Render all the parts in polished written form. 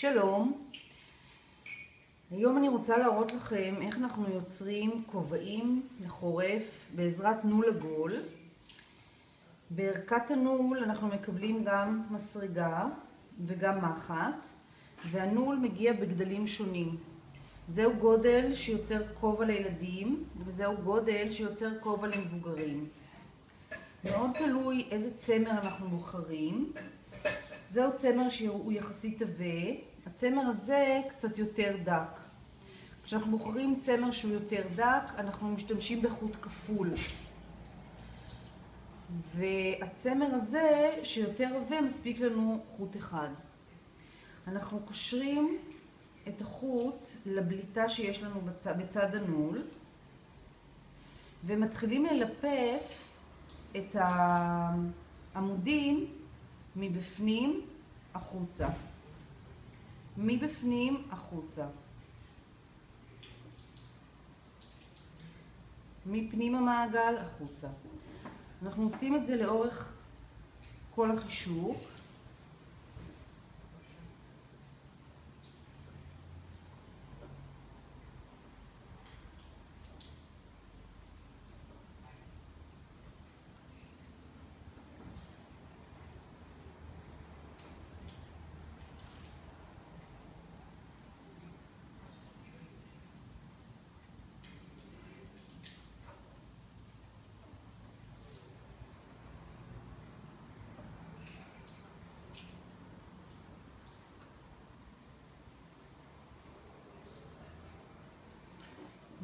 שלום, היום אני רוצה להראות לכם איך אנחנו יוצרים כובעים לחורף בעזרת נול עגול. בערכת הנול אנחנו מקבלים גם מסרגה וגם מחט, והנול מגיע בגדלים שונים. זהו גודל שיוצר כובע לילדים וזהו גודל שיוצר כובע למבוגרים. מאוד תלוי איזה צמר אנחנו בוחרים. זהו צמר שהוא יחסית עבה. הצמר הזה קצת יותר דק. כשאנחנו בוחרים צמר שהוא יותר דק, אנחנו משתמשים בחוט כפול. והצמר הזה שיותר עבה מספיק לנו חוט אחד. אנחנו קושרים את החוט לבליטה שיש לנו בצד הנול, ומתחילים ללפף את העמודים מבפנים החוצה. מבפנים החוצה. מפנים המעגל החוצה. אנחנו עושים את זה לאורך כל החישוק.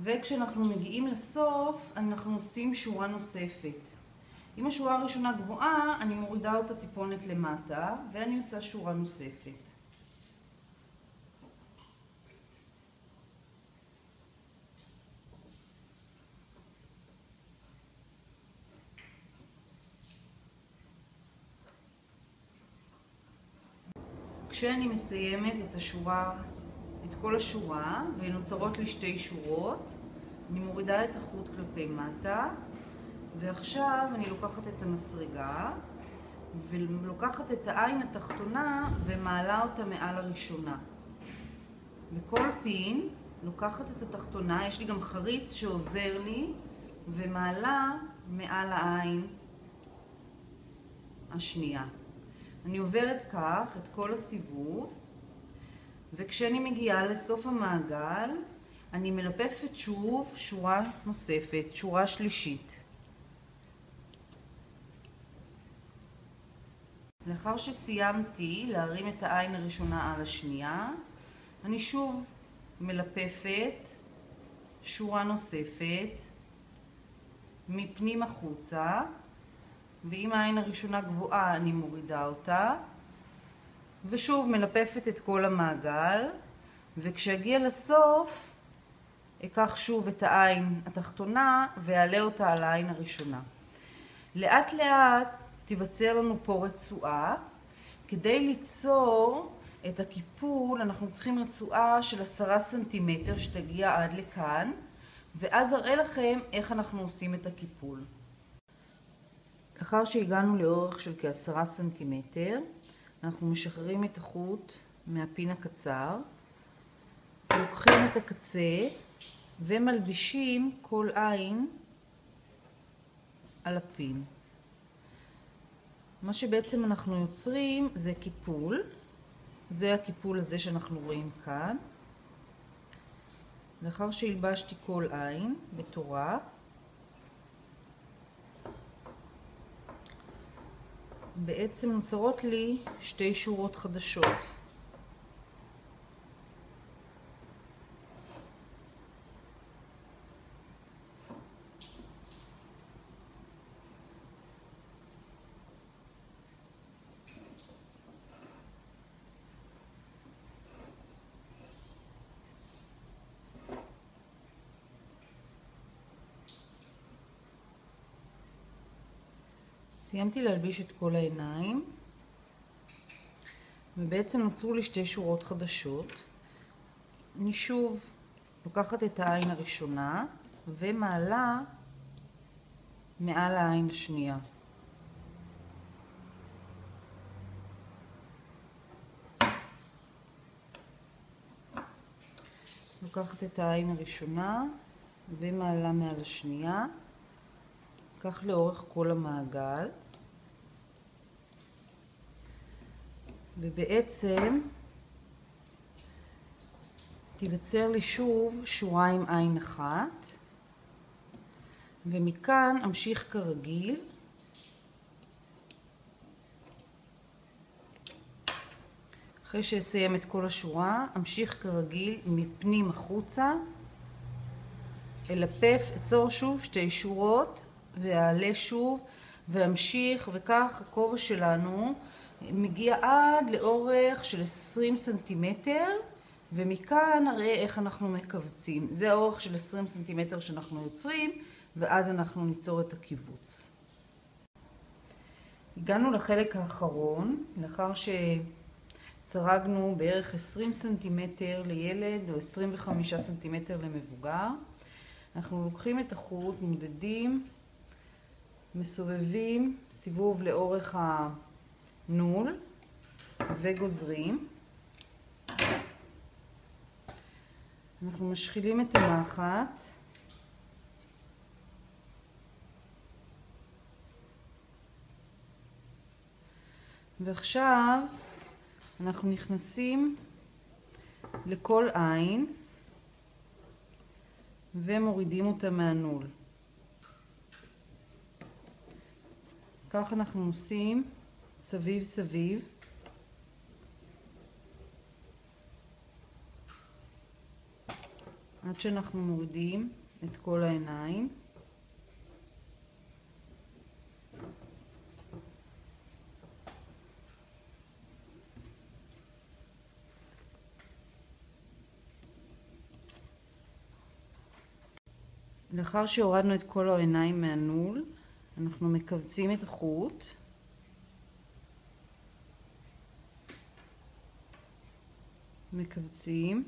וכשאנחנו מגיעים לסוף, אנחנו עושים שורה נוספת. אם השורה הראשונה גבוהה, אני מורידה אותה טיפונת למטה, ואני עושה שורה נוספת. כשאני מסיימת את כל השורה, ונוצרות לי שתי שורות, אני מורידה את החוט כלפי מטה, ועכשיו אני לוקחת את המסרגה, ולוקחת את העין התחתונה ומעלה אותה מעל הראשונה. בכל פין לוקחת את התחתונה, יש לי גם חריץ שעוזר לי, ומעלה מעל העין השנייה. אני עוברת כך את כל הסיבוב, וכשאני מגיעה לסוף המעגל, אני מלפפת שוב שורה נוספת, שורה שלישית. לאחר שסיימתי להרים את העין הראשונה על השנייה, אני שוב מלפפת שורה נוספת מפנים החוצה, ואם העין הראשונה גבוהה אני מורידה אותה, ושוב מלפפת את כל המעגל, וכשאגיע לסוף אקח שוב את העין התחתונה ואעלה אותה על העין הראשונה. לאט לאט תיווצר לנו פה רצועה. כדי ליצור את הקיפול אנחנו צריכים רצועה של 10 סנטימטר שתגיע עד לכאן, ואז אראה לכם איך אנחנו עושים את הקיפול. לאחר שהגענו לאורך של כ10 סנטימטר, אנחנו משחררים את החוט מהפין הקצר, לוקחים את הקצה ומלבישים כל עין על הפין. מה שבעצם אנחנו יוצרים זה קיפול. זה הקיפול הזה שאנחנו רואים כאן. לאחר שהלבשתי כל עין בתורה, בעצם נוצרות לי שתי שורות חדשות. סיימתי להלביש את כל העיניים, ובעצם נוצרו לי שתי שורות חדשות. אני שוב לוקחת את העין הראשונה ומעלה מעל העין השנייה. לוקחת את העין הראשונה ומעלה מעל השנייה, כך לאורך כל המעגל, ובעצם תיווצר לי שוב שורה עם עין אחת, ומכאן אמשיך כרגיל אחרי שאסיים את כל השורה, אמשיך כרגיל מפנים החוצה, אלפף, אצור שוב שתי שורות ואעלה שוב ואמשיך, וכך הכובע שלנו מגיע עד לאורך של 20 סנטימטר, ומכאן נראה איך אנחנו מקבצים. זה האורך של 20 סנטימטר שאנחנו יוצרים, ואז אנחנו ניצור את הקיבוץ. הגענו לחלק האחרון, לאחר שסרגנו בערך 20 סנטימטר לילד או 25 סנטימטר למבוגר. אנחנו לוקחים את החוט, מודדים, מסובבים סיבוב לאורך הנול וגוזרים. אנחנו משחילים את המחט ועכשיו אנחנו נכנסים לכל עין ומורידים אותה מהנול. כך אנחנו עושים סביב סביב. עד שאנחנו מורידים את כל העיניים. לאחר שהורדנו את כל העיניים מהנול, אנחנו מקבצים את החוט. מקבצים.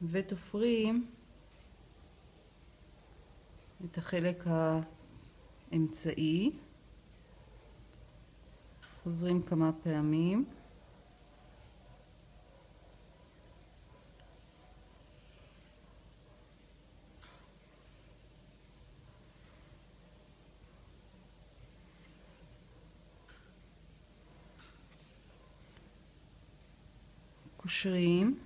ותופרים את החלק האמצעי. חוזרים כמה פעמים. קושרים.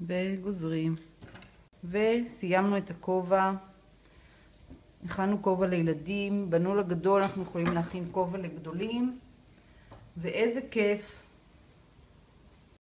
וגוזרים. וסיימנו את הכובע. הכנו כובע לילדים, בנול הגדול אנחנו יכולים להכין כובע לגדולים, ואיזה כיף